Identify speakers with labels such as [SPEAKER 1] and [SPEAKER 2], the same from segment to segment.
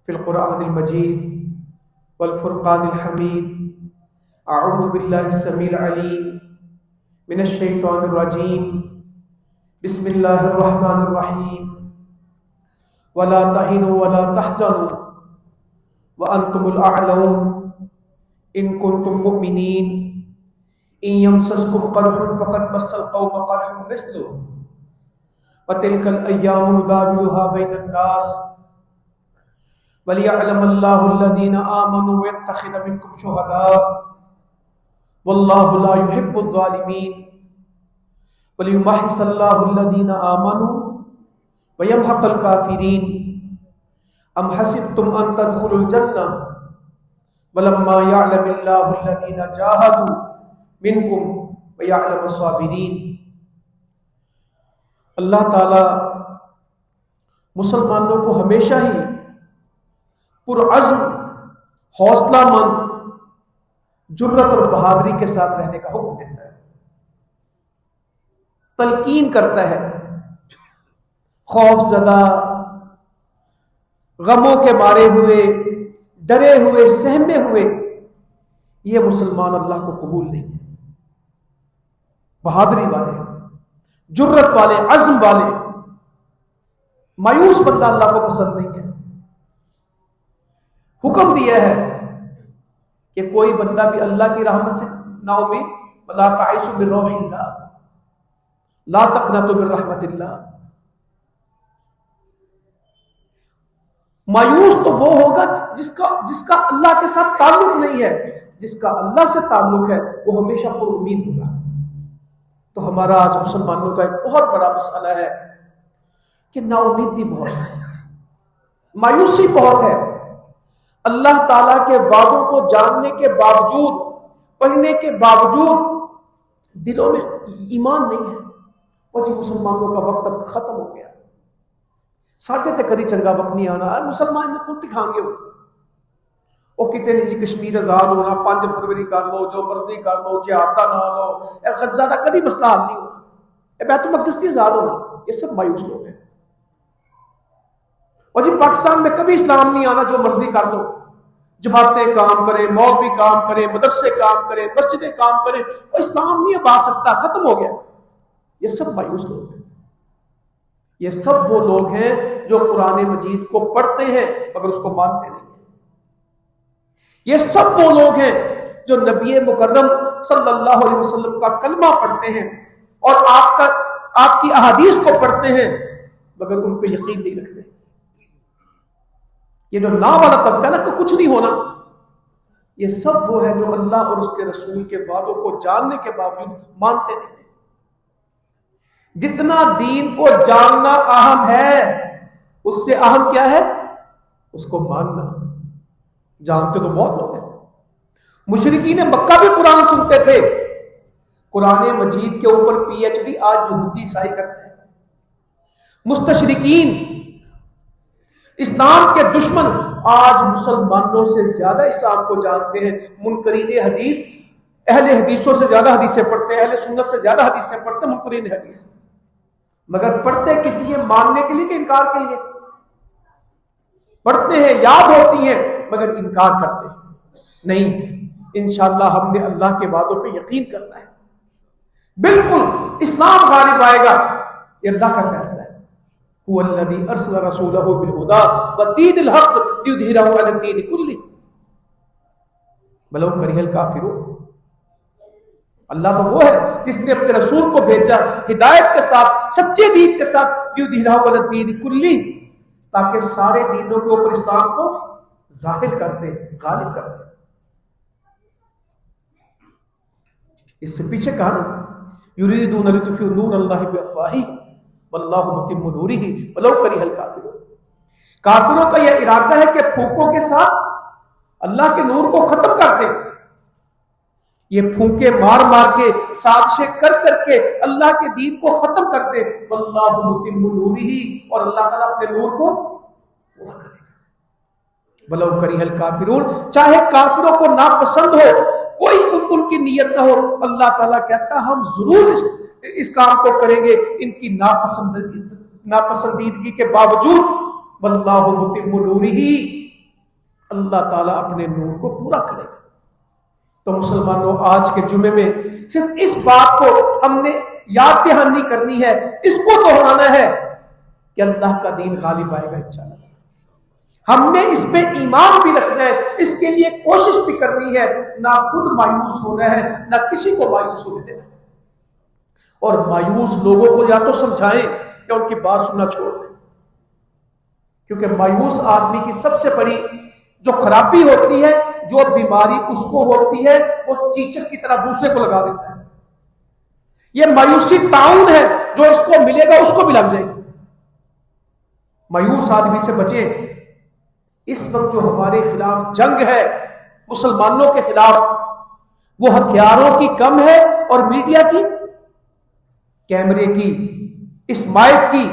[SPEAKER 1] في القرآن المجيد والفرقان الحميد. أعوذ بالله السميع العليم من الشيطان الرجيم. بسم الله الرحمن الرحيم. ولا تهنوا ولا تحزنوا وأنتم الأعلون إن كنتم مؤمنين. إن يمسسكم قرح فقد مس القوم قرح مثله وتلك الأيام نداولها بين الناس وَلِيَعْلَمَ اللَّهُ الَّذِينَ آمَنُوا وَيَتَّخِذَ مِنكُمْ شُهَدَاءَ وَاللَّهُ لَا يُحِبُّ الظَّالِمِينَ وَلِيُمَحِّصَ اللَّهُ الَّذِينَ آمَنُوا وَيَمْحَقَ الْكَافِرِينَ. أَمْ حَسِبْتُمْ أَن تَدْخُلُوا الْجَنَّةَ وَلَمَّا يَعْلَمِ اللَّهُ الَّذِينَ جَاهَدُوا مِنكُمْ وَيَعْلَمَ الصَّابِرِينَ. اللہ تعالی مسلمانوں کو ہمیشہ ہی پرعزم، حوصلہ مند، جرت اور بہادری کے ساتھ رہنے کا حکم دیتا ہے، تلقین کرتا ہے. خوف زدہ، غموں کے مارے ہوئے، ڈرے ہوئے، سہمے ہوئے یہ مسلمان اللہ کو قبول نہیں ہے. بہادری والے، جرت والے، عزم والے، مایوس بندہ اللہ کو پسند نہیں ہے. حکم دیا ہے کہ کوئی بندہ بھی اللہ کی رحمت سے نا امید، وَلَا تَعِسُوا مِن رَوْحِ اللَّهِ لَا تَقْنَطُوا مِن رَحْمَتِ اللَّهِ. مایوس تو وہ ہوگا جس کا اللہ کے ساتھ تعلق نہیں ہے. جس کا اللہ سے تعلق ہے وہ ہمیشہ پر امید ہوگا. تو ہمارا آج مسلمانوں کا ایک بہت بڑا مسئلہ ہے کہ نا امیدی بہت ہے، مایوسی بہت ہے. اللہ تعالیٰ کے وعدوں کو جاننے کے باوجود، پڑھنے کے باوجود دلوں میں ایمان نہیں ہے. وہ جی مسلمانوں کا وقت اب ختم ہو گیا، ساڈے تے کدی چنگا وقت نہیں آنا. مسلمان نے کٹی کھان گے وہ کتے نہیں جی کشمیر آزاد ہونا، 5 فروری کر لو، جو مرضی کر لو، جہاد نہ لو، غزہ کا کدی مسئلہ حل نہیں ہونا، بیت المقدس نہیں آزاد ہونا. یہ سب مایوس لوگ ہیں. اور جی پاکستان میں کبھی اسلام نہیں آنا، جو مرضی کر لو، جماعتیں کام کریں، مولوی کام کریں، مدرسے کام کریں، مسجدیں کام کریں، اور اسلام نہیں اب آ سکتا، ختم ہو گیا. یہ سب مایوس لوگ ہیں. یہ سب وہ لوگ ہیں جو قرآن مجید کو پڑھتے ہیں مگر اس کو مانتے نہیں. یہ سب وہ لوگ ہیں جو نبی مکرم صلی اللہ علیہ وسلم کا کلمہ پڑھتے ہیں اور آپ کی احادیث کو پڑھتے ہیں مگر ان پہ یقین نہیں رکھتے. یہ جو نا والا طبقہ نا کہ کچھ نہیں ہونا، یہ سب وہ ہے جو اللہ اور اس کے رسول کے وعدوں کو جاننے کے باوجود مانتے نہیں. جتنا دین کو جاننا اہم ہے اس سے اہم کیا ہے؟ اس کو ماننا. جانتے تو بہت لوگ ہیں. مشرکین مکہ بھی قرآن سنتے تھے. قرآن مجید کے اوپر PhD آج یہودی عیسائی کرتے ہیں. مستشرقین، اسلام کے دشمن آج مسلمانوں سے زیادہ اسلام کو جانتے ہیں. منکرین حدیث اہل حدیثوں سے زیادہ حدیثیں پڑھتے ہیں، اہل سنت سے زیادہ حدیثیں پڑھتے ہیں منکرین حدیث. مگر پڑھتے کس لیے؟ ماننے کے لیے کہ انکار کے لیے؟ پڑھتے ہیں، یاد ہوتی ہیں مگر انکار کرتے ہیں. نہیں، انشاءاللہ ہم نے اللہ کے وعدوں پہ یقین کرنا ہے. بالکل اسلام غالب آئے گا، یہ اللہ کا فیصلہ ہے. هو الذي ارسل رسوله بالهدى ودين الحق ليظهره على الدين كله ولو كره الكافرون. اللہ تو وہ ہے جس نے اپنے رسول کو بھیجا ہدایت کے ساتھ، سچے دین کے ساتھ، ليظهره على الدين كله، تاکہ سارے دینوں کے اوپر اسلام کو ظاہر کر دے، غالب کر دے. اس سے پیچھے کہا نا يريدون ليطفئوا نور الله بأفواههم واللہ متم نورہ ولو کرہ الکافرون. کافروں کا یہ ارادہ ہے کہ پھونکوں کے ساتھ اللہ کے نور کو ختم کر دے. یہ پھونکے مار مار کے، سازشیں کر کے اللہ کے دین کو ختم کر دے. واللہ متم نورہ، اور اللہ تعالیٰ اپنے نور کو پورا کرے گا. ولو کرہ الکافرون، چاہے کافروں کو ناپسند ہو، کوئی ان کی نیت نہ ہو، اللہ تعالیٰ کہتا ہم ضرور اس کام کو کریں گے ان کی ناپسندیدگی کے باوجود. واللہ متم نورہ، اللہ تعالیٰ اپنے نور کو پورا کرے گا۔ تو مسلمانوں، آج کے جمعے میں صرف اس بات کو ہم نے یاد دہانی کرنی ہے، اس کو دہرانا ہے کہ اللہ کا دین غالب آئے گا انشاءاللہ۔ ہم نے اس پہ ایمان بھی رکھنا ہے، اس کے لیے کوشش بھی کرنی ہے، نہ خود مایوس ہونا ہے، نہ کسی کو مایوس ہونے دینا ہے۔ اور مایوس لوگوں کو یا تو سمجھائیں یا ان کی بات سننا چھوڑ دیں، کیونکہ مایوس آدمی کی سب سے بڑی جو خرابی ہوتی ہے، جو بیماری اس کو ہوتی ہے، وہ چیچک کی طرح دوسرے کو لگا دیتا ہے۔ یہ مایوسی تعاون ہے، جو اس کو ملے گا اس کو بھی لگ جائے گی۔ مایوس آدمی سے بچیں۔ اس وقت جو ہمارے خلاف جنگ ہے مسلمانوں کے خلاف، وہ ہتھیاروں کی کم ہے اور میڈیا کی، کیمرے کی، اس مائک کی،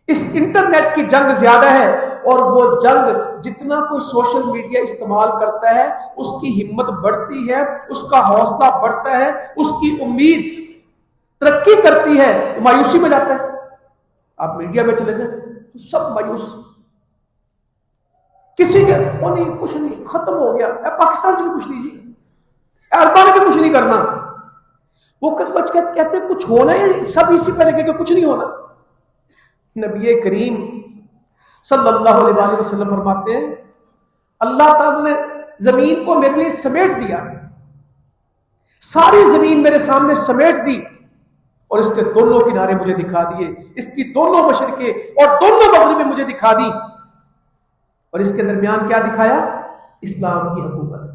[SPEAKER 1] اس انٹرنیٹ کی جنگ زیادہ ہے۔ اور وہ جنگ جتنا کوئی سوشل میڈیا استعمال کرتا ہے، اس کی ہمت بڑھتی ہے، اس کا حوصلہ بڑھتا ہے، اس کی امید ترقی کرتی ہے، مایوسی میں جاتا ہے۔ آپ میڈیا میں چلے جائیں، سب مایوس، کسی کے وہ نہیں، کچھ نہیں، ختم ہو گیا، پاکستان سے بھی کچھ نہیں جی، اربا نے بھی کچھ نہیں کرنا، وہ کہتے ہیں کچھ ہونا ہے، سب اسی پہ لگے کہ کچھ نہیں ہونا۔ نبی کریم صلی اللہ علیہ وسلم فرماتے ہیں، اللہ تعالیٰ نے زمین کو میرے لیے سمیٹ دیا، ساری زمین میرے سامنے سمیٹ دی، اور اس کے دونوں کنارے مجھے دکھا دیے، اس کی دونوں مشرقیں اور دونوں مغربیں مجھے دکھا دی، اور اس کے درمیان کیا دکھایا؟ اسلام کی حکومت۔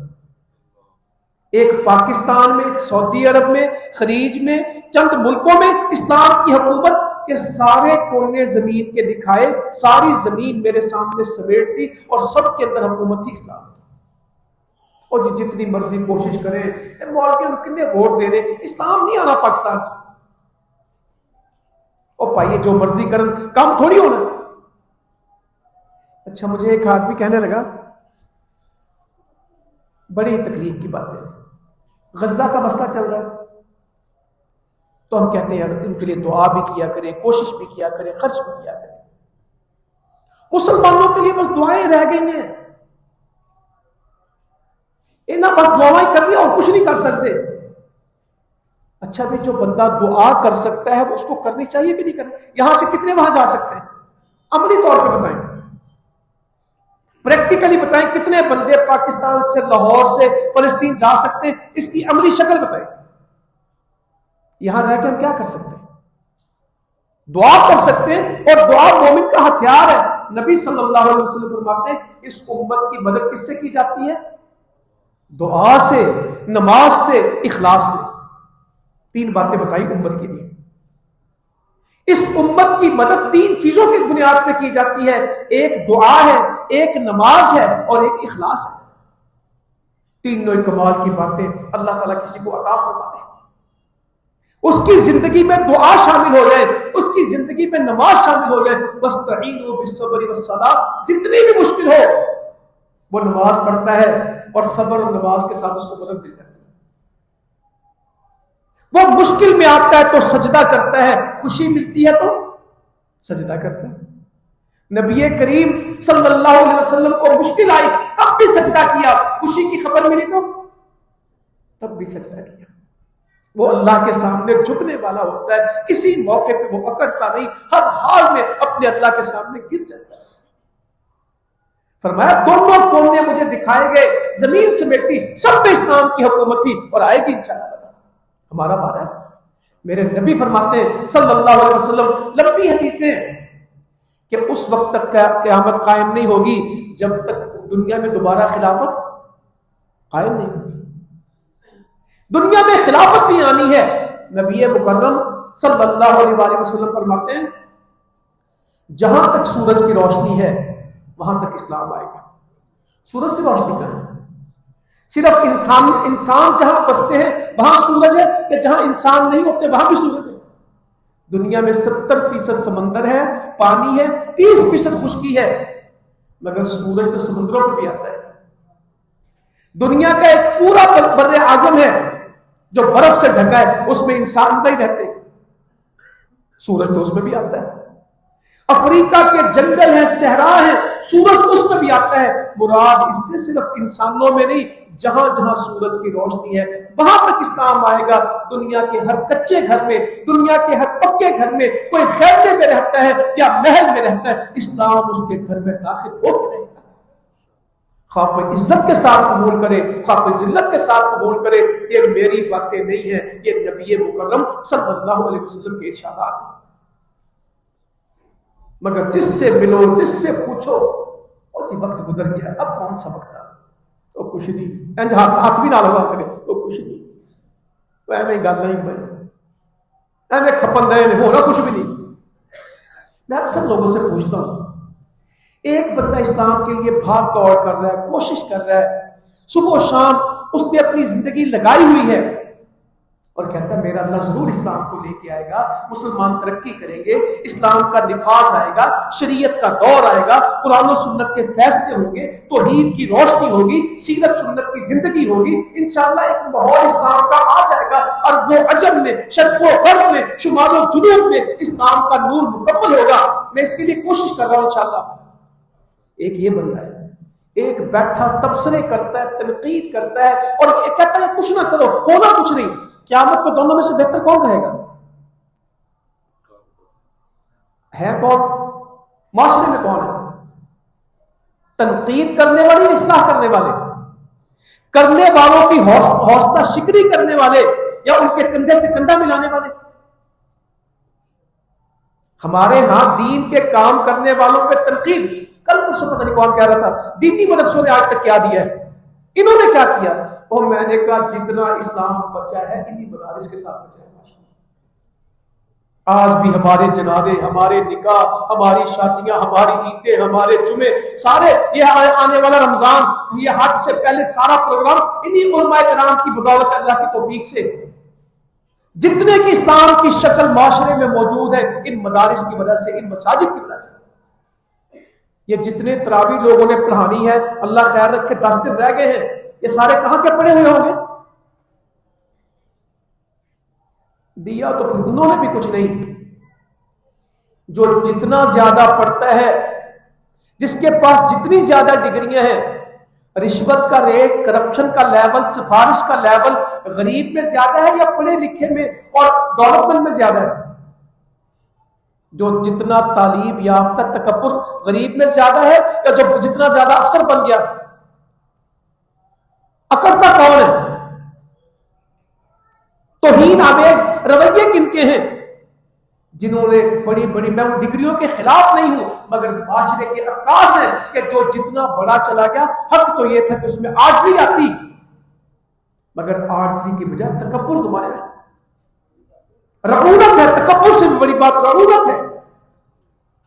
[SPEAKER 1] ایک پاکستان میں، ایک سعودی عرب میں، خلیج میں، چند ملکوں میں اسلام کی حکومت کے سارے کونے زمین کے دکھائے، ساری زمین میرے سامنے سمیٹ دی، اور سب کے اندر حکومت تھی اسلام۔ اور جتنی مرضی کوشش کریں، مولویوں کو کتنے ووٹ دے رہے، اسلام نہیں آنا پاکستان سے، اور پائیے جو مرضی کریں، کام تھوڑی ہونا۔ اچھا، مجھے ایک آدمی کہنے لگا، بڑی تکلیف کی بات ہے، غزہ کا مسئلہ چل رہا ہے، تو ہم کہتے ہیں ان کے لیے دعا بھی کیا کریں، کوشش بھی کیا کریں، خرچ بھی کیا کریں۔ مسلمانوں کے لیے بس دعائیں رہ گئی ہیں، انہیں بس دعائیں کرنی اور کچھ نہیں کر سکتے۔ اچھا بھی جو بندہ دعا کر سکتا ہے وہ اس کو کرنی چاہیے کہ نہیں کرنی؟ یہاں سے کتنے وہاں جا سکتے ہیں؟ عملی طور پہ بتائیں، پریکٹیکلی بتائیں، کتنے بندے پاکستان سے، لاہور سے فلسطین جا سکتے ہیں؟ اس کی عملی شکل بتائیں۔ یہاں رہ کے ہم کیا کر سکتے ہیں؟ دعا کر سکتے ہیں، اور دعا مومن کا ہتھیار ہے۔ نبی صلی اللہ علیہ وسلم فرماتے ہیں اس امت کی مدد کس سے کی جاتی ہے؟ دعا سے، نماز سے، اخلاص سے۔ تین باتیں بتائی امت کے لیے۔ اس امت کی مدد تین چیزوں کی بنیاد پہ کی جاتی ہے، ایک دعا ہے، ایک نماز ہے، اور ایک اخلاص ہے۔ تینوں کمال کی باتیں اللہ تعالیٰ کسی کو عطا فرماتے ہیں۔ اس کی زندگی میں دعا شامل ہو جائے، اس کی زندگی میں نماز شامل ہو جائے، وَاسْتَعِينُوا بِالصَّبْرِ وَالصَّلَاةِ، جتنی بھی مشکل ہو وہ نماز پڑھتا ہے، اور صبر اور نماز کے ساتھ اس کو مدد مل جاتی ہے۔ وہ مشکل میں آتا ہے تو سجدہ کرتا ہے، خوشی ملتی ہے تو سجدہ کرتا ہے۔ نبی کریم صلی اللہ علیہ وسلم کو مشکل آئی تب بھی سجدہ کیا، خوشی کی خبر ملی تو تب بھی سجدہ کیا۔ وہ اللہ کے سامنے جھکنے والا ہوتا ہے، کسی موقع پہ وہ اکڑتا نہیں، ہر حال میں اپنے اللہ کے سامنے گر جاتا ہے۔ فرمایا دونوں کونے مجھے دکھائے گئے، زمین سمیٹی، سب میں اسلام کی حکومت تھی، اور آئے گی انشاءاللہ۔ ہمارا بارہ ہے۔ میرے نبی فرماتے ہیں صلی اللہ علیہ وسلم، لمبی حدیثیں، کہ اس وقت تک قیامت قائم نہیں ہوگی جب تک دنیا میں دوبارہ خلافت قائم نہیں ہوگی۔ دنیا میں خلافت بھی آنی ہے۔ نبی مکرم صلی اللہ علیہ وسلم فرماتے ہیں جہاں تک سورج کی روشنی ہے وہاں تک اسلام آئے گا۔ سورج کی روشنی کہاں ہے؟ صرف انسان جہاں بستے ہیں وہاں سورج ہے، کہ جہاں انسان نہیں ہوتے وہاں بھی سورج ہے؟ دنیا میں 70% سمندر ہے، پانی ہے، 30% خشکی ہے، مگر سورج تو سمندروں پہ بھی آتا ہے۔ دنیا کا ایک پورا بر اعظم ہے جو برف سے ڈھکا ہے، اس میں انسان نہیں رہتے، سورج تو اس میں بھی آتا ہے۔ افریقہ کے جنگل ہیں، صحرا ہے، سورج اس میں بھی آتا ہے۔ مراد اس سے صرف انسانوں میں نہیں، جہاں جہاں سورج کی روشنی ہے وہاں تک اسلام آئے گا۔ دنیا کے ہر کچے گھر میں، دنیا کے ہر پکے گھر میں، کوئی خیمے میں رہتا ہے یا محل میں رہتا ہے، اسلام اس کے گھر میں داخل ہو کے رہے گا۔ خواہ کوئی عزت کے ساتھ قبول کرے، خواہ کوئی ذلت کے ساتھ قبول کرے، یہ میری باتیں نہیں ہیں، یہ نبی مکرم صلی اللہ علیہ وسلم کے ارشادات ہیں۔ مگر جس سے ملو، جس سے پوچھو، اور جی وقت گزر گیا، اب کون سا وقت آ، تو کچھ نہیں، انج ہاتھ بھی نہ لگا کرے تو کچھ نہیں، تو ایویں گل نہیں بھائی، ایویں کھپن دے ہونا کچھ بھی نہیں۔ میں اکثر لوگوں سے پوچھتا ہوں، ایک بندہ اسلام کے لیے بھاگ دوڑ کر رہا ہے، کوشش کر رہا ہے، صبح و شام اس نے اپنی زندگی لگائی ہوئی ہے، اور کہتا ہے میرا اللہ ضرور اسلام کو لے کے آئے گا، مسلمان ترقی کریں گے، اسلام کا نفاذ آئے گا، شریعت کا دور آئے گا، قرآن و سنت کے فیصلے ہوں گے، توحید کی روشنی ہوگی، سیرت سنت کی زندگی ہوگی، انشاءاللہ ایک ماحول اسلام کا آ جائے گا، عرب و عجم میں، شرق و غرب میں، شمال و جنوب میں اسلام کا نور مکمل ہوگا۔ میں اس کے لیے کوشش کر رہا ہوں انشاءاللہ۔ ایک یہ بندہ ہے، ایک بیٹھا تبصرے کرتا ہے، تنقید کرتا ہے، اور کہتا ہے کچھ نہ کرو، ہونا کچھ نہیں۔ قیامت میں دونوں میں سے بہتر کون رہے گا؟ ہے کون؟ معاشرے میں کون ہے؟ تنقید کرنے والے یا اصلاح کرنے والے؟ کرنے والوں کی حوصلہ شکنی کرنے والے یا ان کے کندھے سے کندھا ملانے والے؟ ہمارے ہاں دین کے کام کرنے والوں پہ تنقید، کل پرسوں پتہ نہیں کون کہہ رہا تھا دینی مدرسوں نے آج تک کیا دیا ہے، انہوں نے کیا کیا؟ اور میں نے کہا جتنا اسلام بچا ہے انہی مدارس کے ساتھ بچا ہے۔ آج بھی ہمارے جنازے، ہمارے نکاح، ہماری شادیاں، ہماری عیدیں، ہمارے جمعے، سارے یہ آنے والا رمضان، یہ حج سے پہلے سارا پروگرام انہی علماء کرام کی بدولت، اللہ کی توفیق سے جتنے کی اسلام کی شکل معاشرے میں موجود ہے ان مدارس کی وجہ سے، ان مساجد کی وجہ سے۔ یہ جتنے تراویح لوگوں نے پڑھانی ہے، اللہ خیر رکھے 10 دن رہ گئے ہیں، یہ سارے کہاں کے پڑھے ہوئے ہوں گے؟ دیا تو پھر انہوں نے بھی کچھ نہیں۔ جو جتنا زیادہ پڑھتا ہے، جس کے پاس جتنی زیادہ ڈگریاں ہیں، رشوت کا ریٹ، کرپشن کا لیول، سفارش کا لیول غریب میں زیادہ ہے یا پڑھے لکھے میں اور دولت مند میں زیادہ ہے؟ جو جتنا تعلیم یافتہ تکبر غریب میں زیادہ ہے یا جو جتنا زیادہ افسر بن گیا؟ اکڑتا کون ہے؟ توہین آمیز رویے کن کے ہیں؟ جنہوں نے بڑی بڑی، میں ان ڈگریوں کے خلاف نہیں ہوں، مگر معاشرے کے عکاس ہیں کہ جو جتنا بڑا چلا گیا، حق تو یہ تھا کہ اس میں عاجزی آتی، مگر عاجزی کی بجائے تکبر نمایا ہے، رعونت ہے، تکبر سے بھی بڑی بات رعونت ہے،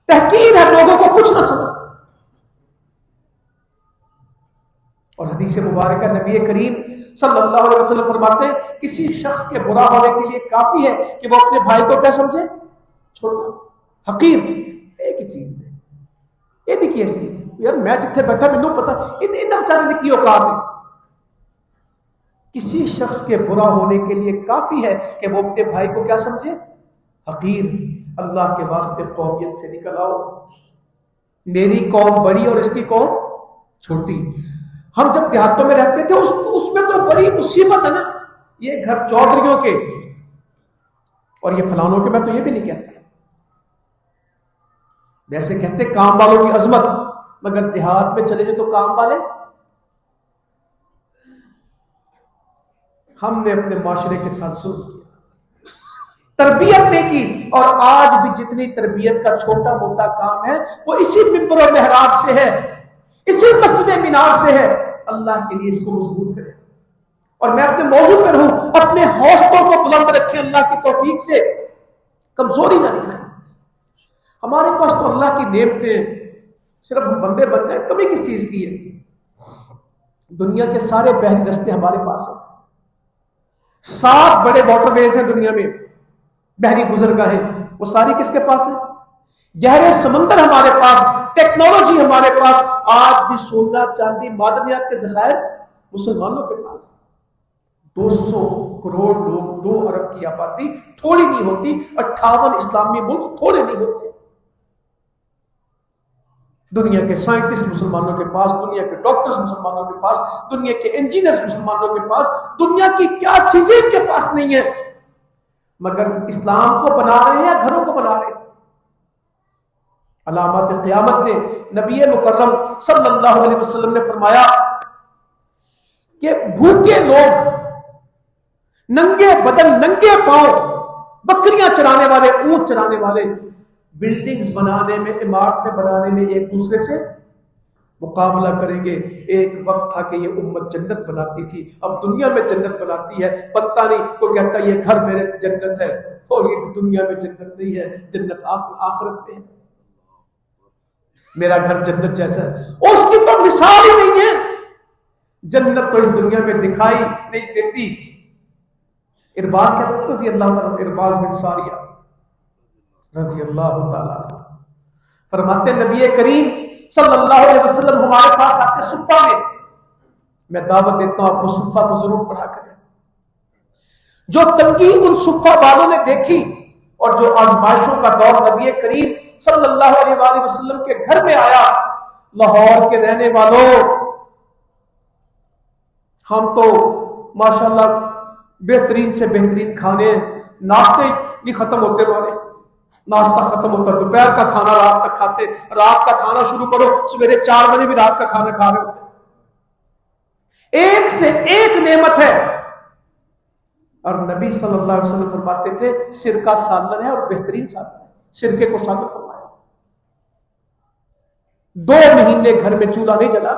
[SPEAKER 1] تحقیر ہے، لوگوں کو کچھ نہ سمجھ۔ اور حدیث مبارکہ نبی کریم صلی اللہ علیہ وسلم فرماتے ہیں کسی شخص کے برا ہونے کے لیے کافی ہے کہ وہ اپنے بھائی کو کیا سمجھے؟ چھوٹا، حقیر، ایک ہی چیز ہے، یہ دیکھیے ایسی یار میں جتنے بیٹھا مینوں پتا ان بیچارے نے کی اوقات ہے۔ کسی شخص کے برا ہونے کے لیے کافی ہے کہ وہ اپنے بھائی کو کیا سمجھے؟ حقیر۔ اللہ کے واسطے قومیت سے نکل آؤ، میری قوم بڑی اور اس کی قوم چھوٹی۔ ہم جب دیہاتوں میں رہتے تھے اس میں تو بڑی مصیبت ہے نا، یہ گھر چودھریوں کے اور یہ فلانوں کے، میں تو یہ بھی نہیں کہتا، ویسے کہتے کام والوں کی عظمت، مگر دیہات میں چلے جائے تو کام والے۔ ہم نے اپنے معاشرے کے ساتھ ظلم کیا، تربیت نہیں کی، اور آج بھی جتنی تربیت کا چھوٹا موٹا کام ہے وہ اسی ممبر و محراب سے ہے، اسی مسجد مینار سے ہے۔ اللہ کے لیے اس کو مضبوط کریں، اور میں اپنے موضوع پر ہوں، اپنے حوصلوں کو بلند رکھیں، اللہ کی توفیق سے کمزوری نہ دکھائیں۔ ہمارے پاس تو اللہ کی نعمتیں، صرف ہم بندے بن جائیں، کمی کس چیز کی ہے؟ دنیا کے سارے بحری رستے ہمارے پاس ہیں، 7 بڑے واٹر ویز ہیں دنیا میں، بحری گزرگاہیں، وہ ساری کس کے پاس ہیں؟ گہرے سمندر ہمارے پاس، ٹیکنالوجی ہمارے پاس، آج بھی سونا چاندی معدنیات کے ذخائر مسلمانوں کے پاس۔ 200 کروڑ لوگ، 2 ارب کی آبادی تھوڑی نہیں ہوتی، 58 اسلامی ملک تھوڑے نہیں ہوتے۔ دنیا کے سائنٹسٹ مسلمانوں کے پاس، دنیا کے ڈاکٹرز مسلمانوں کے پاس، دنیا کے انجینئرز مسلمانوں کے پاس، دنیا کی کیا چیزیں ان کے پاس نہیں ہیں، مگر اسلام کو بنا رہے ہیں، گھروں کو بنا رہے ہیں۔ علامات قیامت نے نبی مکرم صلی اللہ علیہ وسلم نے فرمایا کہ بھوکے لوگ، ننگے بدن، ننگے پاؤں، بکریاں چرانے والے، اونٹ چرانے والے، بلڈنگز بنانے میں، عمارتیں بنانے میں ایک دوسرے سے مقابلہ کریں گے۔ ایک وقت تھا کہ یہ امت جنت بناتی تھی، اب دنیا میں جنت بناتی ہے، بنتا نہیں، کوئی کہتا ہے یہ گھر میرے جنت ہے، اور یہ دنیا میں جنت نہیں ہے، جنت آخرت میں ہے، میرا گھر جنت جیسا ہے، اس کی تو مثال ہی نہیں ہے۔ جنت تو اس دنیا میں دکھائی نہیں دیتی۔ ارباز کہتے ہیں رضی اللہ تعالیٰ، ارباز بن ساریہ رضی اللہ تعالیٰ عنہ فرماتے نبی کریم صلی اللہ علیہ وسلم ہمارے پاس آتے صفہ میں دعوت دیتا ہوں آپ کو صفہ کو ضرور پڑھا کریں۔ جو تنگی ان صفہ والوں نے دیکھی اور جو آزمائشوں کا دور نبی کریم صلی اللہ علیہ وآلہ وسلم کے گھر میں آیا، لاہور کے رہنے والوں، ہم تو ماشاءاللہ بہترین سے بہترین کھانے، ناشتے نہیں ختم ہوتے ہمارے، ناشتہ ختم ہوتا، دوپہر کا کھانا رات تک کھاتے، رات کا کھانا شروع کرو سویرے 4 بجے بھی رات کا کھانا کھا رہے ہوتے، ایک سے ایک نعمت ہے۔ اور نبی صلی اللہ علیہ وسلم فرماتے تھے سرکہ سالن ہے اور بہترین سالن ہے، سرکے کو سالن فرمایا۔ 2 مہینے گھر میں چولہا نہیں جلا۔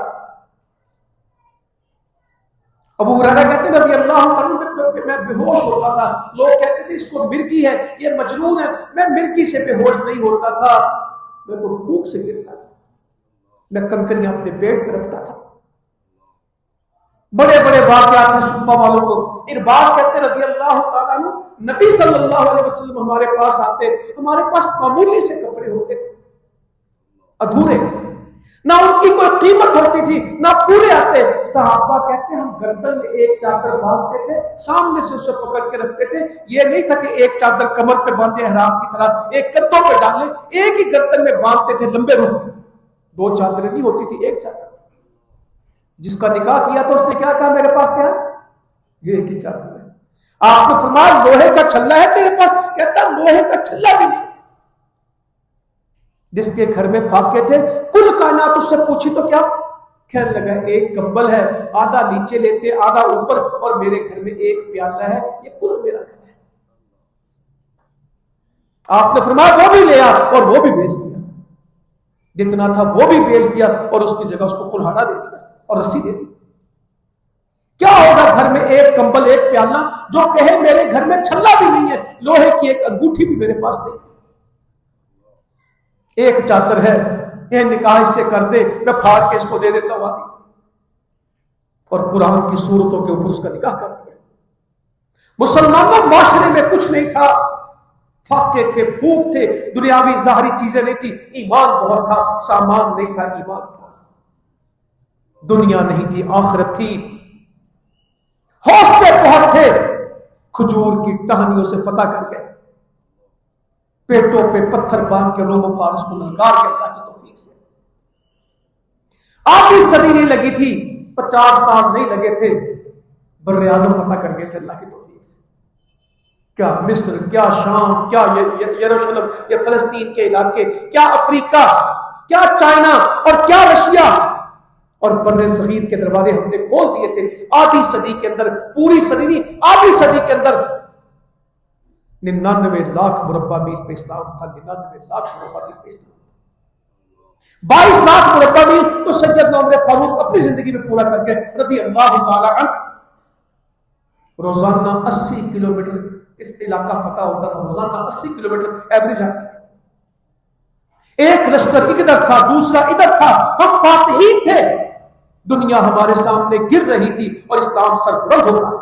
[SPEAKER 1] ابو ہریرہ کہتے ہیں رضی اللہ عنہ میں بے ہوش ہوتا تھا، لوگ کہتے تھے اس کو مرگی ہے، یہ مجنون ہے، میں مرگی سے بے ہوش نہیں ہوتا تھا، میں تو بھوک سے گرتا تھا، میں کنکریاں اپنے پیٹ پہ رکھتا تھا۔ بڑے بڑے واقعات ہیں صفہ والوں کو۔ ارباز کہتے ہیں رضی اللہ تعالیٰ عنہ نبی صلی اللہ علیہ وسلم ہمارے پاس آتے، ہمارے پاس معمولی سے کپڑے ہوتے تھے، ادھورے، نہ ان کی کوئی قیمت ہوتی تھی، نہ پورے آتے۔ صحابہ کہتے ہیں ہم گردن میں ایک چادر باندھتے تھے، سامنے سے اسے پکڑ کے رکھتے تھے، یہ نہیں تھا کہ ایک چادر کمر پہ باندھے احرام کی طرح، ایک کندھوں پہ ڈالے، ایک ہی گردن میں باندھتے تھے، لمبے روپ۔ 2 چادریں نہیں ہوتی تھی، ایک چادر۔ جس کا نکاح کیا تو اس نے کیا کہا میرے پاس کیا ہے؟ یہ ایک ہی چادر ہے۔ آپ نے فرمایا لوہے کا چھلا ہے تیرے پاس؟ کہتا لوہے کا چھلا بھی نہیں۔ جس کے گھر میں فاقے تھے، کل کائنات اس سے پوچھی تو کیا کہنے لگا، ایک کمبل ہے، آدھا نیچے لیتے آدھا اوپر، اور میرے گھر میں ایک پیالہ ہے، یہ کل میرا گھر ہے۔ آپ نے فرمایا وہ بھی لیا اور وہ بھی بیچ دیا، جتنا تھا وہ بھی بیچ دیا اور اس کی جگہ اس کو کلہاڑا دے دیا اور رسی دے دی۔ کیا ہوگا گھر میں ایک کمبل ایک پیالہ، جو کہے میرے گھر میں چھلا بھی نہیں ہے، لوہے کی ایک انگوٹھی بھی میرے پاس نہیں، ایک چادر ہے، یہ نکاح اس سے کر دے، میں پھاڑ کے اس کو دے دیتا ہوں آدھی، اور قرآن کی صورتوں کے اوپر اس کا نکاح کر دیا۔ مسلمانوں معاشرے میں کچھ نہیں تھا، فاقے تھے، بھوک تھے، دنیاوی ظاہری چیزیں نہیں تھی، ایمان بہت تھا، سامان نہیں تھا، ایمان تھا، دنیا نہیں تھی، آخرت تھی، حوصلے بہت تھے، کھجور کی ٹہنیوں سے فتح کر گئے، پیٹوں پہ پتھر باندھ کے روم و فارس کو للکار کے اللہ کی توفیق سے۔ آدھی صدی نہیں لگی تھی، 50 سال نہیں لگے تھے، بر اعظم فتح کر گئے تھے اللہ کی توفیق سے۔ کیا مصر، کیا شام، کیا یروشلم، یا فلسطین کے علاقے، کیا افریقہ، کیا چائنا اور کیا رشیا، اور بر صغیر کے دروازے ہم نے کھول دیے تھے آدھی صدی کے اندر، پوری صدی نہیں، آدھی صدی کے اندر۔ 99 لاکھ مربع میل پہ اسلام تھا، 99 لاکھ مربع میل پہ اسلام تھا، 22 لاکھ مربع میل تو سیدنا عمر فاروق اپنی زندگی میں پورا کر کے رضی اللہ تعالی عنہ۔ روزانہ 80 کلومیٹر اس علاقہ فتح ہوتا تھا، روزانہ 80 کلومیٹر ایوریج آتا ہے۔ ایک لشکر ادھر تھا، دوسرا ادھر تھا، ہم فاتحین تھے، دنیا ہمارے سامنے گر رہی تھی اور اسلام سر بلند ہو رہا تھا۔